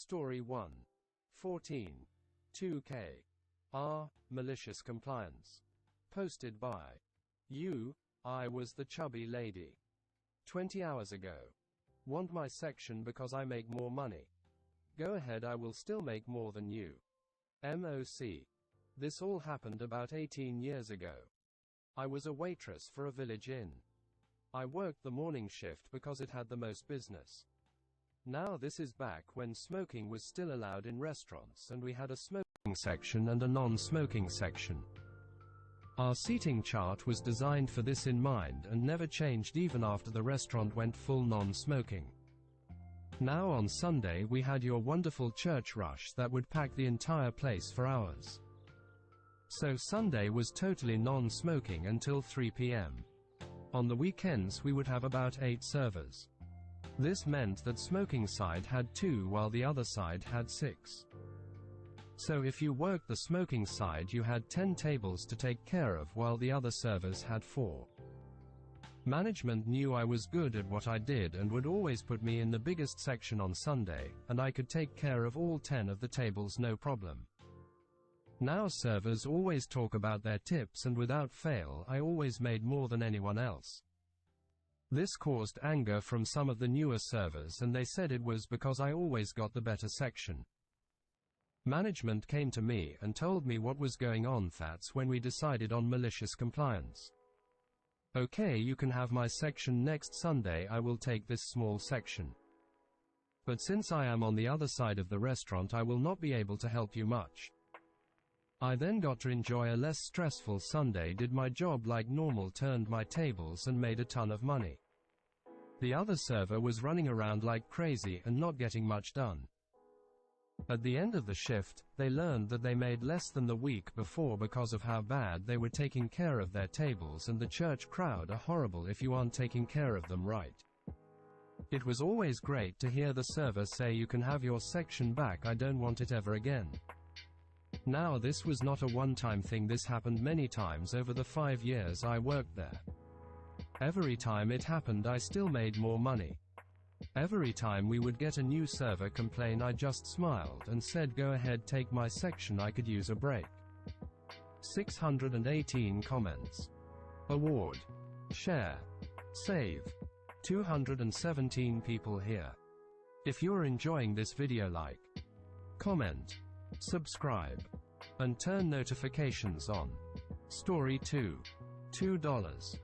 Story 1. 14. 2K. R. Malicious Compliance. Posted by you. I was the chubby lady. 20 hours ago. Want my section because I make more money. Go ahead, I will still make more than you. MOC. This all happened about 18 years ago. I was a waitress for a village inn. I worked the morning shift because it had the most business. Now this is back when smoking was still allowed in restaurants and we had a smoking section and a non-smoking section. Our seating chart was designed for this in mind and never changed even after the restaurant went full non-smoking. Now on Sunday we had your wonderful church rush that would pack the entire place for hours. So Sunday was totally non-smoking until 3 p.m. On the weekends we would have about 8 servers. This meant that smoking side had 2 while the other side had 6. So if you worked the smoking side you had 10 tables to take care of while the other servers had 4. Management knew I was good at what I did and would always put me in the biggest section on Sunday, and I could take care of all 10 of the tables no problem. Now servers always talk about their tips and without fail I always made more than anyone else. This caused anger from some of the newer servers and they said it was because I always got the better section. Management came to me and told me what was going on. That's when we decided on malicious compliance. Okay, you can have my section next Sunday, I will take this small section. But since I am on the other side of the restaurant I will not be able to help you much. I then got to enjoy a less stressful Sunday, did my job like normal, turned my tables and made a ton of money. The other server was running around like crazy and not getting much done. At the end of the shift, they learned that they made less than the week before because of how bad they were taking care of their tables, and the church crowd are horrible if you aren't taking care of them right. It was always great to hear the server say, you can have your section back, I don't want it ever again. Now this was not a one-time thing, this happened many times over the 5 years I worked there. Every time it happened I still made more money. Every time we would get a new server complain I just smiled and said, go ahead, take my section, I could use a break. 618 comments. Award. Share. Save. 217 people here. If you're enjoying this video, like, comment, subscribe, and turn notifications on. Story 2. $2.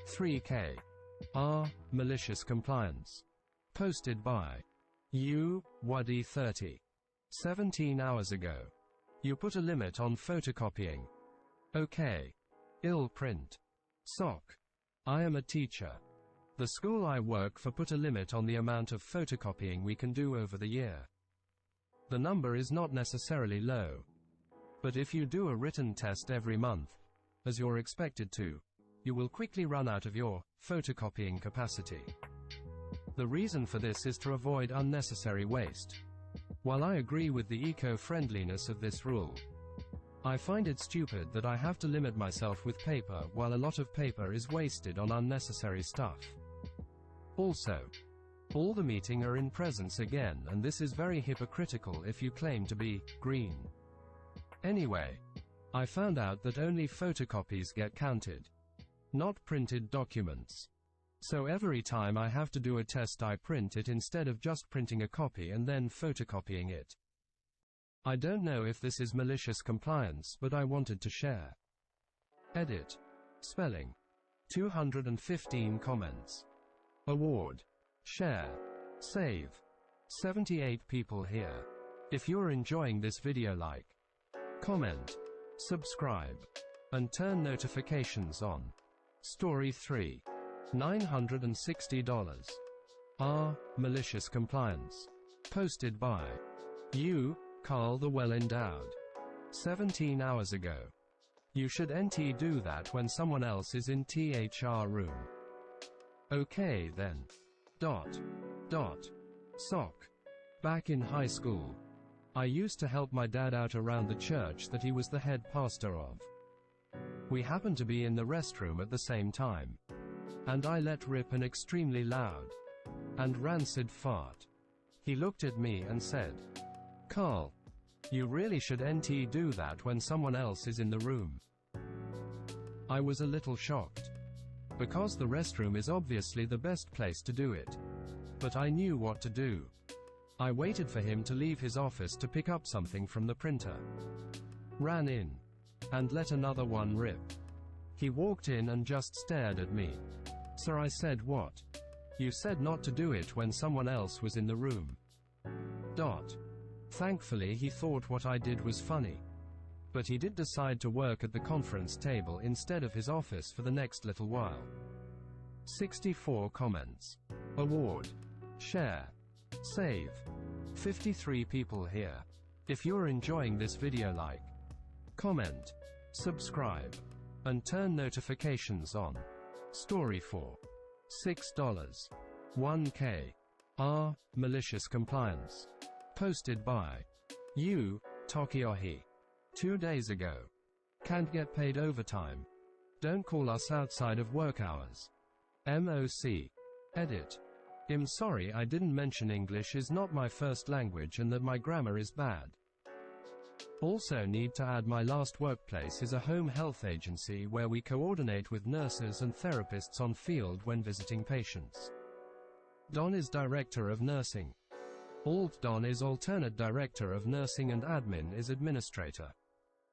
3K. R. Malicious Compliance. Posted by you. Waddy 30. 17 hours ago. You put a limit on photocopying. Okay. Ill print. Sock. I am a teacher. The school I work for put a limit on the amount of photocopying we can do over the year. The number is not necessarily low. But if you do a written test every month, as you're expected to, you will quickly run out of your photocopying capacity. The reason for this is to avoid unnecessary waste. While I agree with the eco-friendliness of this rule, I find it stupid that I have to limit myself with paper while a lot of paper is wasted on unnecessary stuff. Also, all the meeting are in presence again, and this is very hypocritical if you claim to be green. Anyway, I found out that only photocopies get counted, not printed documents. So every time I have to do a test I print it instead of just printing a copy and then photocopying it. I don't know if this is malicious compliance, but I wanted to share. Edit. Spelling. 215 comments. Award. Share. Save. 78 people here. If you're enjoying this video, like, comment, subscribe, and turn notifications on. Story 3. $960. R. Malicious Compliance. Posted by you. Carl the Well-Endowed. 17 hours ago. You should do that when someone else is in THR room. Okay then. Sock. Back in high school, I used to help my dad out around the church that he was the head pastor of. We happened to be in the restroom at the same time, and I let rip an extremely loud and rancid fart. He looked at me and said, Carl. You really should do that when someone else is in the room. I was a little shocked. Because the restroom is obviously the best place to do it. But I knew what to do. I waited for him to leave his office to pick up something from the printer. Ran in. And let another one rip. He walked in and just stared at me. Sir, I said, what? You said not to do it when someone else was in the room. Thankfully he thought what I did was funny. But he did decide to work at the conference table instead of his office for the next little while. 64 comments. Award. Share. Save. 53 people here. If you're enjoying this video, like, comment, subscribe, and turn notifications on. Story 4. $6. 1K. R. Malicious Compliance. Posted by you, Tokiohi. 2 days ago. Can't get paid overtime. Don't call us outside of work hours. MOC. Edit. I'm sorry I didn't mention English is not my first language and that my grammar is bad. Also need to add my last workplace is a home health agency where we coordinate with nurses and therapists on field when visiting patients. Don is Director of Nursing. Alt Don is Alternate Director of Nursing and Admin is Administrator.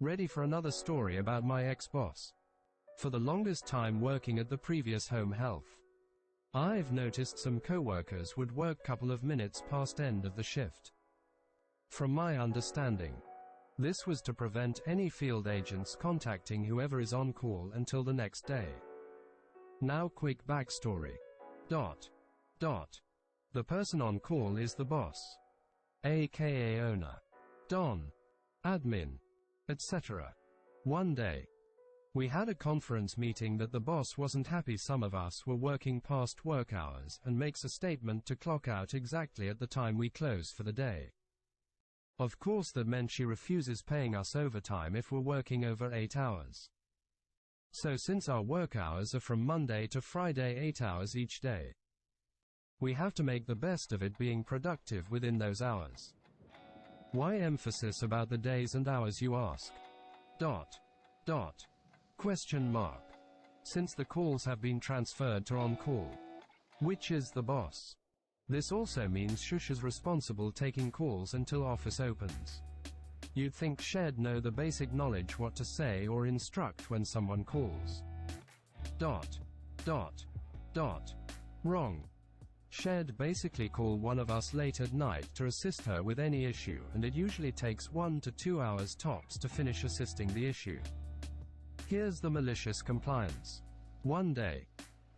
Ready for another story about my ex-boss. For the longest time working at the previous home health, I've noticed some co-workers would work couple of minutes past end of the shift. From my understanding, this was to prevent any field agents contacting whoever is on call until the next day. Now quick backstory. The person on call is the boss, aka owner, Don, admin, etc. One day, we had a conference meeting that the boss wasn't happy some of us were working past work hours and makes a statement to clock out exactly at the time we close for the day. Of course that meant she refuses paying us overtime if we're working over 8 hours. So since our work hours are from Monday to Friday 8 hours each day, we have to make the best of it being productive within those hours. Why emphasis about the days and hours, you ask? Question mark. Since the calls have been transferred to on-call. Which is the boss. This also means Shush is responsible taking calls until office opens. You'd think she'd know the basic knowledge what to say or instruct when someone calls. Wrong. She'd basically call one of us late at night to assist her with any issue, and it usually takes 1 to 2 hours tops to finish assisting the issue. Here's the malicious compliance. One day,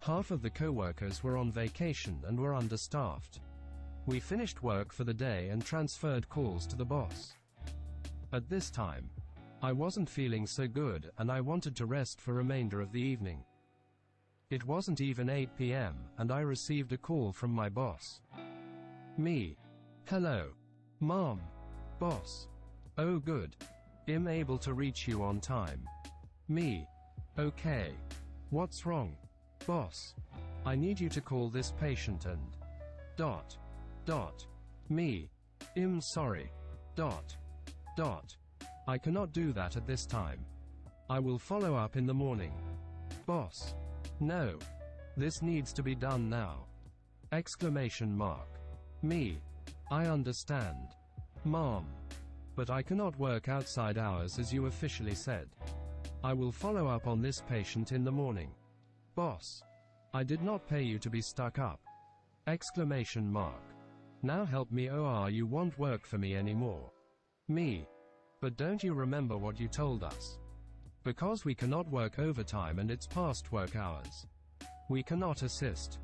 half of the co-workers were on vacation and were understaffed. We finished work for the day and transferred calls to the boss. At this time, I wasn't feeling so good and I wanted to rest for remainder of the evening. It wasn't even 8 p.m. and I received a call from my boss. Me. Hello. Mom. Boss. Oh good. I'm able to reach you on time. Me. Okay. What's wrong? Boss. I need you to call this patient and... Me. I'm sorry. I cannot do that at this time. I will follow up in the morning. Boss. No. This needs to be done now. Exclamation mark. Me. I understand. Mom. But I cannot work outside hours as you officially said. I will follow up on this patient in the morning. Boss. I did not pay you to be stuck up. Exclamation mark. Now help me, or you won't work for me anymore. Me. But don't you remember what you told us? Because we cannot work overtime and it's past work hours, we cannot assist.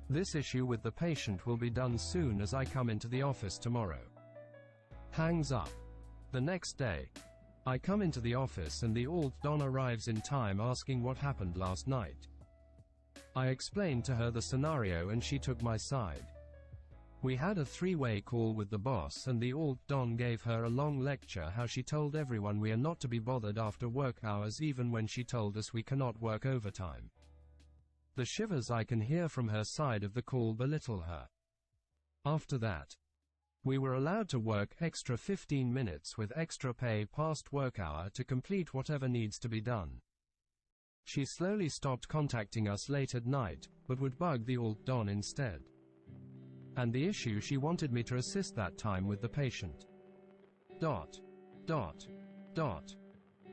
This issue with the patient will be done soon as I come into the office tomorrow. Hangs up. The next day, I come into the office and the Alt Don arrives in time asking what happened last night. I explained to her the scenario and she took my side. We had a 3-way call with the boss and the Alt Don gave her a long lecture how she told everyone we are not to be bothered after work hours even when she told us we cannot work overtime. The shivers I can hear from her side of the call belittle her. After that, We were allowed to work extra 15 minutes with extra pay past work hour to complete whatever needs to be done. She slowly stopped contacting us late at night, but would bug the alt-don instead. And the issue, she wanted me to assist that time with the patient.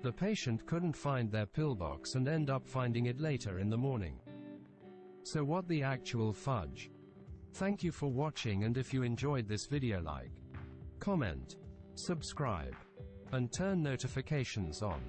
The patient couldn't find their pillbox and end up finding it later in the morning. So what the actual fudge? Thank you for watching, and if you enjoyed this video, like, comment, subscribe, and turn notifications on.